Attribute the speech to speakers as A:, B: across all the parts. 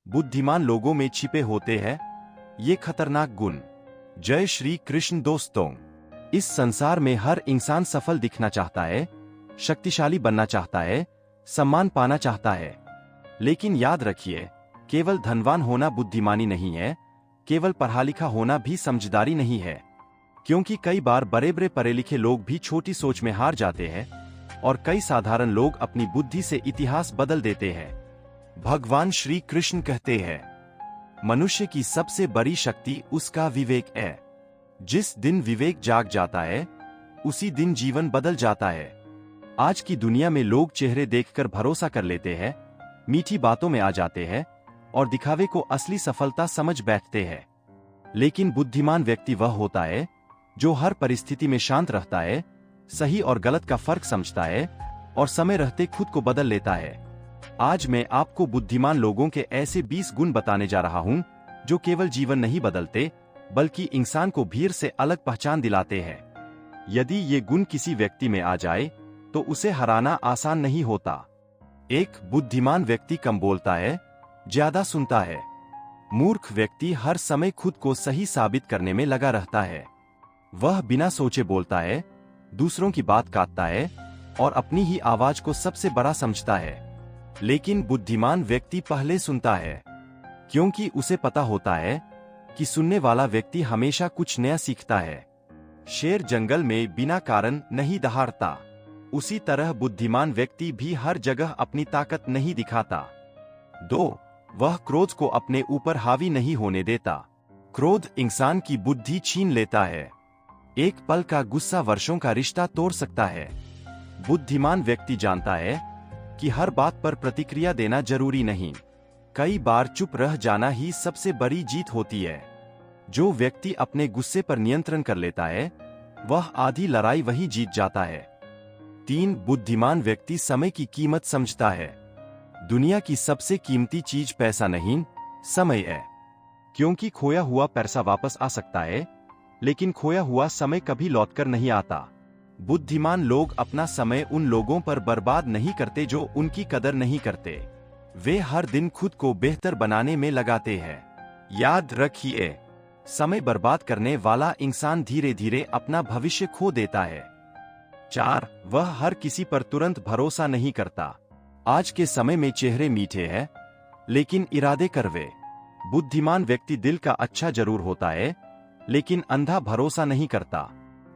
A: बुद्धिमान लोगों में छिपे होते हैं ये खतरनाक गुण। जय श्री कृष्ण दोस्तों। इस संसार में हर इंसान सफल दिखना चाहता है, शक्तिशाली बनना चाहता है, सम्मान पाना चाहता है। लेकिन याद रखिए, केवल धनवान होना बुद्धिमानी नहीं है, केवल पढ़ा लिखा होना भी समझदारी नहीं है। क्योंकि कई बार बड़े बड़े पढ़े लिखे लोग भी छोटी सोच में हार जाते हैं और कई साधारण लोग अपनी बुद्धि से इतिहास बदल देते हैं। भगवान श्री कृष्ण कहते हैं, मनुष्य की सबसे बड़ी शक्ति उसका विवेक है। जिस दिन विवेक जाग जाता है उसी दिन जीवन बदल जाता है। आज की दुनिया में लोग चेहरे देखकर भरोसा कर लेते हैं, मीठी बातों में आ जाते हैं और दिखावे को असली सफलता समझ बैठते हैं। लेकिन बुद्धिमान व्यक्ति वह होता है जो हर परिस्थिति में शांत रहता है, सही और गलत का फर्क समझता है और समय रहते खुद को बदल लेता है। आज मैं आपको बुद्धिमान लोगों के ऐसे 20 गुण बताने जा रहा हूं जो केवल जीवन नहीं बदलते बल्कि इंसान को भीड़ से अलग पहचान दिलाते हैं। यदि ये गुण किसी व्यक्ति में आ जाए तो उसे हराना आसान नहीं होता। 1. बुद्धिमान व्यक्ति कम बोलता है, ज्यादा सुनता है। मूर्ख व्यक्ति हर समय खुद को सही साबित करने में लगा रहता है। वह बिना सोचे बोलता है, दूसरों की बात काटता है और अपनी ही आवाज को सबसे बड़ा समझता है। लेकिन बुद्धिमान व्यक्ति पहले सुनता है, क्योंकि उसे पता होता है कि सुनने वाला व्यक्ति हमेशा कुछ नया सीखता है। शेर जंगल में बिना कारण नहीं दहाड़ता, उसी तरह बुद्धिमान व्यक्ति भी हर जगह अपनी ताकत नहीं दिखाता। 2. वह क्रोध को अपने ऊपर हावी नहीं होने देता। क्रोध इंसान की बुद्धि छीन लेता है। एक पल का गुस्सा वर्षों का रिश्ता तोड़ सकता है। बुद्धिमान व्यक्ति जानता है कि हर बात पर प्रतिक्रिया देना जरूरी नहीं, कई बार चुप रह जाना ही सबसे बड़ी जीत होती है। जो व्यक्ति अपने गुस्से पर नियंत्रण कर लेता है वह आधी लड़ाई वही जीत जाता है। 3. बुद्धिमान व्यक्ति समय की कीमत समझता है। दुनिया की सबसे कीमती चीज पैसा नहीं, समय है। क्योंकि खोया हुआ पैसा वापस आ सकता है, लेकिन खोया हुआ समय कभी लौटकर नहीं आता। बुद्धिमान लोग अपना समय उन लोगों पर बर्बाद नहीं करते जो उनकी कदर नहीं करते। वे हर दिन खुद को बेहतर बनाने में लगाते हैं। याद रखिए, समय बर्बाद करने वाला इंसान धीरे धीरे अपना भविष्य खो देता है। 4. वह हर किसी पर तुरंत भरोसा नहीं करता। आज के समय में चेहरे मीठे हैं, लेकिन इरादे कड़वे। बुद्धिमान व्यक्ति दिल का अच्छा जरूर होता है, लेकिन अंधा भरोसा नहीं करता।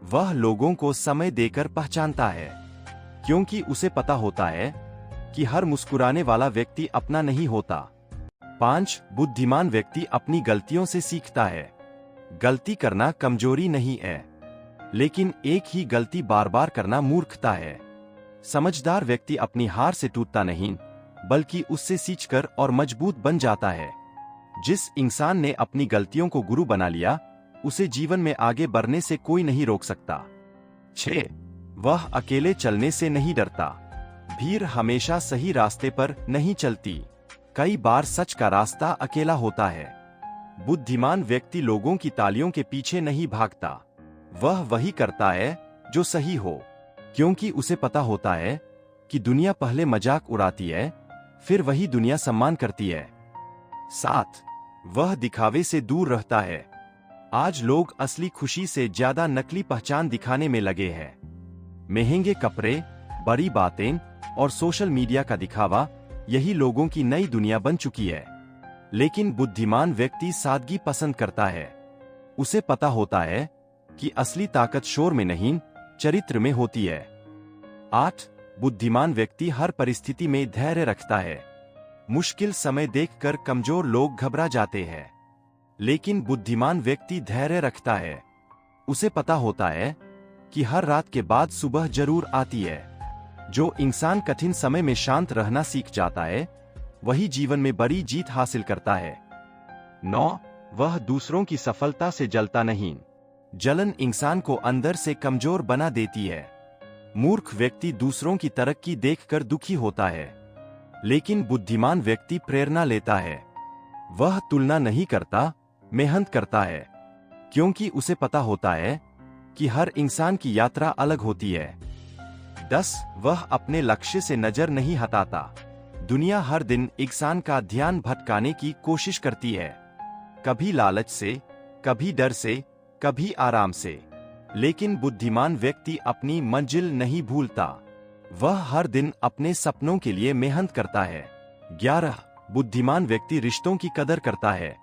A: वह लोगों को समय देकर पहचानता है, क्योंकि उसे पता होता है कि हर मुस्कुराने वाला व्यक्ति अपना नहीं होता। 5. बुद्धिमान व्यक्ति अपनी गलतियों से सीखता है। गलती करना कमजोरी नहीं है, लेकिन एक ही गलती बार बार करना मूर्खता है। समझदार व्यक्ति अपनी हार से टूटता नहीं, बल्कि उससे सीखकर और मजबूत बन जाता है। जिस इंसान ने अपनी गलतियों को गुरु बना लिया उसे जीवन में आगे बढ़ने से कोई नहीं रोक सकता। 6. वह अकेले चलने से नहीं डरता। भीड़ हमेशा सही रास्ते पर नहीं चलती, कई बार सच का रास्ता अकेला होता है। बुद्धिमान व्यक्ति लोगों की तालियों के पीछे नहीं भागता, वह वही करता है जो सही हो, क्योंकि उसे पता होता है कि दुनिया पहले मजाक उड़ाती है, फिर वही दुनिया सम्मान करती है। 7. वह दिखावे से दूर रहता है। आज लोग असली खुशी से ज्यादा नकली पहचान दिखाने में लगे हैं। महंगे कपड़े, बड़ी बातें और सोशल मीडिया का दिखावा यही लोगों की नई दुनिया बन चुकी है। लेकिन बुद्धिमान व्यक्ति सादगी पसंद करता है। उसे पता होता है कि असली ताकत शोर में नहीं, चरित्र में होती है। 8. बुद्धिमान व्यक्ति हर परिस्थिति में धैर्य रखता है। मुश्किल समय देखकर कमजोर लोग घबरा जाते हैं, लेकिन बुद्धिमान व्यक्ति धैर्य रखता है। उसे पता होता है कि हर रात के बाद सुबह जरूर आती है। जो इंसान कठिन समय में शांत रहना सीख जाता है वही जीवन में बड़ी जीत हासिल करता है। 9. वह दूसरों की सफलता से जलता नहीं। जलन इंसान को अंदर से कमजोर बना देती है। मूर्ख व्यक्ति दूसरों की तरक्की देखकर दुखी होता है, लेकिन बुद्धिमान व्यक्ति प्रेरणा लेता है। वह तुलना नहीं करता, मेहनत करता है, क्योंकि उसे पता होता है कि हर इंसान की यात्रा अलग होती है। 10. वह अपने लक्ष्य से नजर नहीं हटाता। दुनिया हर दिन इंसान का ध्यान भटकाने की कोशिश करती है, कभी लालच से, कभी डर से, कभी आराम से। लेकिन बुद्धिमान व्यक्ति अपनी मंजिल नहीं भूलता। वह हर दिन अपने सपनों के लिए मेहनत करता है। 11 बुद्धिमान व्यक्ति रिश्तों की कदर करता है।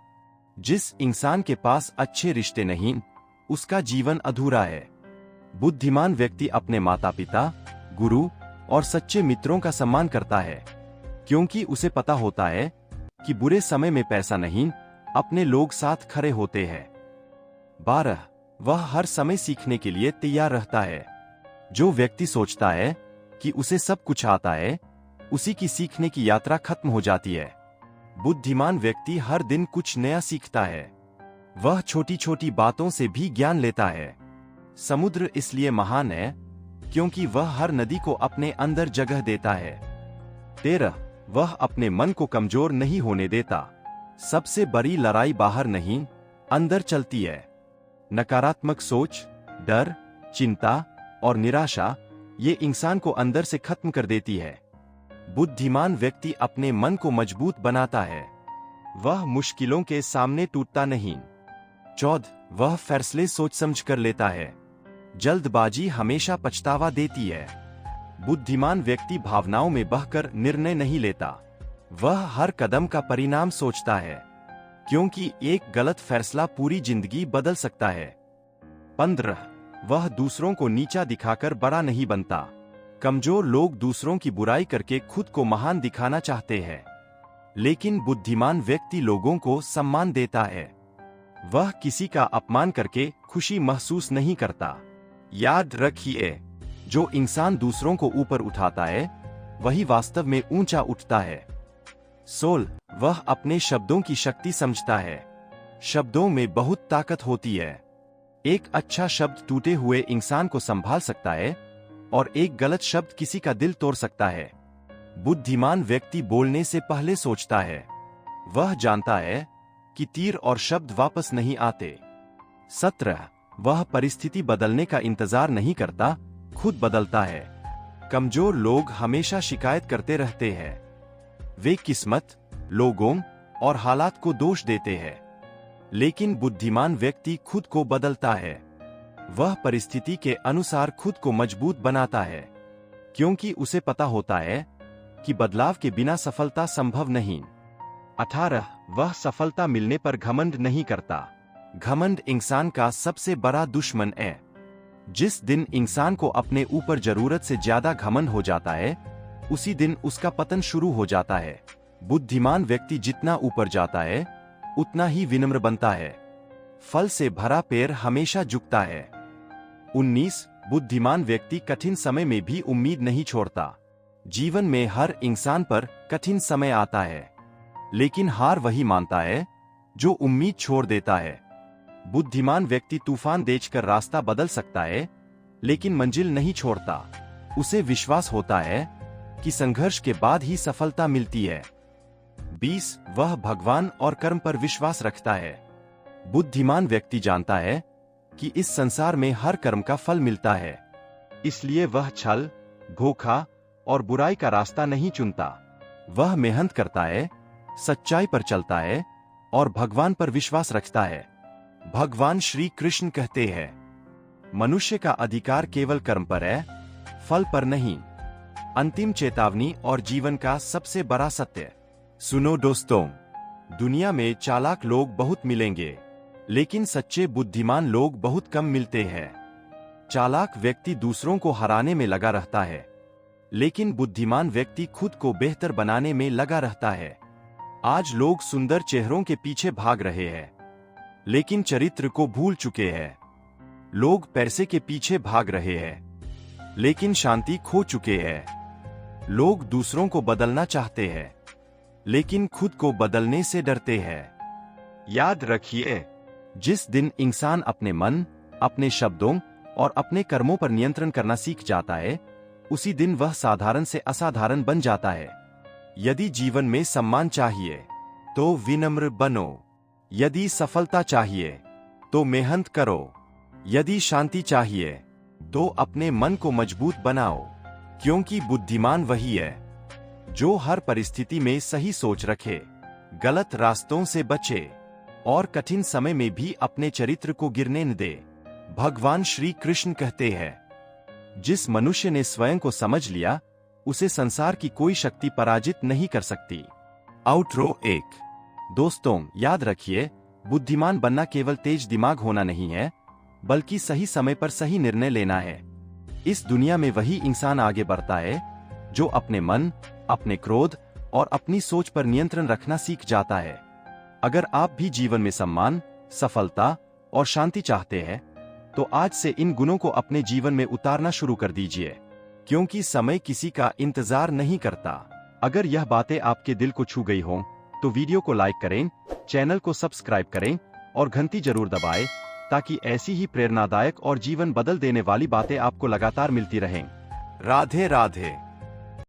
A: जिस इंसान के पास अच्छे रिश्ते नहीं, उसका जीवन अधूरा है। बुद्धिमान व्यक्ति अपने माता पिता, गुरु और सच्चे मित्रों का सम्मान करता है, क्योंकि उसे पता होता है कि बुरे समय में पैसा नहीं, अपने लोग साथ खड़े होते हैं। 12 वह हर समय सीखने के लिए तैयार रहता है। जो व्यक्ति सोचता है कि उसे सब कुछ आता है, उसी की सीखने की यात्रा खत्म हो जाती है। बुद्धिमान व्यक्ति हर दिन कुछ नया सीखता है। वह छोटी छोटी बातों से भी ज्ञान लेता है। समुद्र इसलिए महान है क्योंकि वह हर नदी को अपने अंदर जगह देता है। 13 वह अपने मन को कमजोर नहीं होने देता। सबसे बड़ी लड़ाई बाहर नहीं, अंदर चलती है। नकारात्मक सोच, डर, चिंता और निराशा ये इंसान को अंदर से खत्म कर देती है। बुद्धिमान व्यक्ति अपने मन को मजबूत बनाता है। वह मुश्किलों के सामने टूटता नहीं। 14 वह फैसले सोच समझ कर लेता है। जल्दबाजी हमेशा पछतावा देती है। बुद्धिमान व्यक्ति भावनाओं में बहकर निर्णय नहीं लेता। वह हर कदम का परिणाम सोचता है, क्योंकि एक गलत फैसला पूरी जिंदगी बदल सकता है। 15 वह दूसरों को नीचा दिखाकर बड़ा नहीं बनता। कमजोर लोग दूसरों की बुराई करके खुद को महान दिखाना चाहते हैं, लेकिन बुद्धिमान व्यक्ति लोगों को सम्मान देता है। वह किसी का अपमान करके खुशी महसूस नहीं करता। याद रखिए, जो इंसान दूसरों को ऊपर उठाता है, वही वास्तव में ऊंचा उठता है। 16 वह अपने शब्दों की शक्ति समझता है। शब्दों में बहुत ताकत होती है। एक अच्छा शब्द टूटे हुए इंसान को संभाल सकता है और एक गलत शब्द किसी का दिल तोड़ सकता है। बुद्धिमान व्यक्ति बोलने से पहले सोचता है। वह जानता है कि तीर और शब्द वापस नहीं आते। 17 वह परिस्थिति बदलने का इंतजार नहीं करता, खुद बदलता है। कमजोर लोग हमेशा शिकायत करते रहते हैं। वे किस्मत, लोगों और हालात को दोष देते हैं, लेकिन बुद्धिमान व्यक्ति खुद को बदलता है। वह परिस्थिति के अनुसार खुद को मजबूत बनाता है, क्योंकि उसे पता होता है कि बदलाव के बिना सफलता संभव नहीं। 18 वह सफलता मिलने पर घमंड नहीं करता। घमंड इंसान का सबसे बड़ा दुश्मन है। जिस दिन इंसान को अपने ऊपर जरूरत से ज्यादा घमंड हो जाता है, उसी दिन उसका पतन शुरू हो जाता है। बुद्धिमान व्यक्ति जितना ऊपर जाता है, उतना ही विनम्र बनता है। फल से भरा पेड़ हमेशा झुकता है। 19 बुद्धिमान व्यक्ति कठिन समय में भी उम्मीद नहीं छोड़ता। जीवन में हर इंसान पर कठिन समय आता है, लेकिन हार वही मानता है जो उम्मीद छोड़ देता है। बुद्धिमान व्यक्ति तूफान देखकर रास्ता बदल सकता है, लेकिन मंजिल नहीं छोड़ता। उसे विश्वास होता है कि संघर्ष के बाद ही सफलता मिलती है। 20 वह भगवान और कर्म पर विश्वास रखता है। बुद्धिमान व्यक्ति जानता है कि इस संसार में हर कर्म का फल मिलता है, इसलिए वह छल, धोखा और बुराई का रास्ता नहीं चुनता। वह मेहनत करता है, सच्चाई पर चलता है और भगवान पर विश्वास रखता है। भगवान श्री कृष्ण कहते हैं, मनुष्य का अधिकार केवल कर्म पर है, फल पर नहीं। अंतिम चेतावनी और जीवन का सबसे बड़ा सत्य। सुनो दोस्तों, दुनिया में चालाक लोग बहुत मिलेंगे, लेकिन सच्चे बुद्धिमान लोग बहुत कम मिलते हैं। चालाक व्यक्ति दूसरों को हराने में लगा रहता है, लेकिन बुद्धिमान व्यक्ति खुद को बेहतर बनाने में लगा रहता है। आज लोग सुंदर चेहरों के पीछे भाग रहे हैं, लेकिन चरित्र को भूल चुके हैं। लोग पैसे के पीछे भाग रहे हैं, लेकिन शांति खो चुके हैं। लोग दूसरों को बदलना चाहते हैं, लेकिन खुद को बदलने से डरते हैं। याद रखिए, जिस दिन इंसान अपने मन, अपने शब्दों और अपने कर्मों पर नियंत्रण करना सीख जाता है, उसी दिन वह साधारण से असाधारण बन जाता है। यदि जीवन में सम्मान चाहिए, तो विनम्र बनो। यदि सफलता चाहिए, तो मेहनत करो। यदि शांति चाहिए, तो अपने मन को मजबूत बनाओ, क्योंकि बुद्धिमान वही है जो हर परिस्थिति में सही सोच रखे, गलत रास्तों से बचे और कठिन समय में भी अपने चरित्र को गिरने न दे। भगवान श्री कृष्ण कहते हैं, जिस मनुष्य ने स्वयं को समझ लिया, उसे संसार की कोई शक्ति पराजित नहीं कर सकती। आउटरो 1। दोस्तों, याद रखिए, बुद्धिमान बनना केवल तेज दिमाग होना नहीं है, बल्कि सही समय पर सही निर्णय लेना है। इस दुनिया में वही इंसान आगे बढ़ता है जो अपने मन, अपने क्रोध और अपनी सोच पर नियंत्रण रखना सीख जाता है। अगर आप भी जीवन में सम्मान, सफलता और शांति चाहते हैं, तो आज से इन गुणों को अपने जीवन में उतारना शुरू कर दीजिए, क्योंकि समय किसी का इंतजार नहीं करता। अगर यह बातें आपके दिल को छू गई हों, तो वीडियो को लाइक करें, चैनल को सब्सक्राइब करें और घंटी जरूर दबाएं, ताकि ऐसी ही प्रेरणादायक और जीवन बदल देने वाली बातें आपको लगातार मिलती रहें। राधे राधे।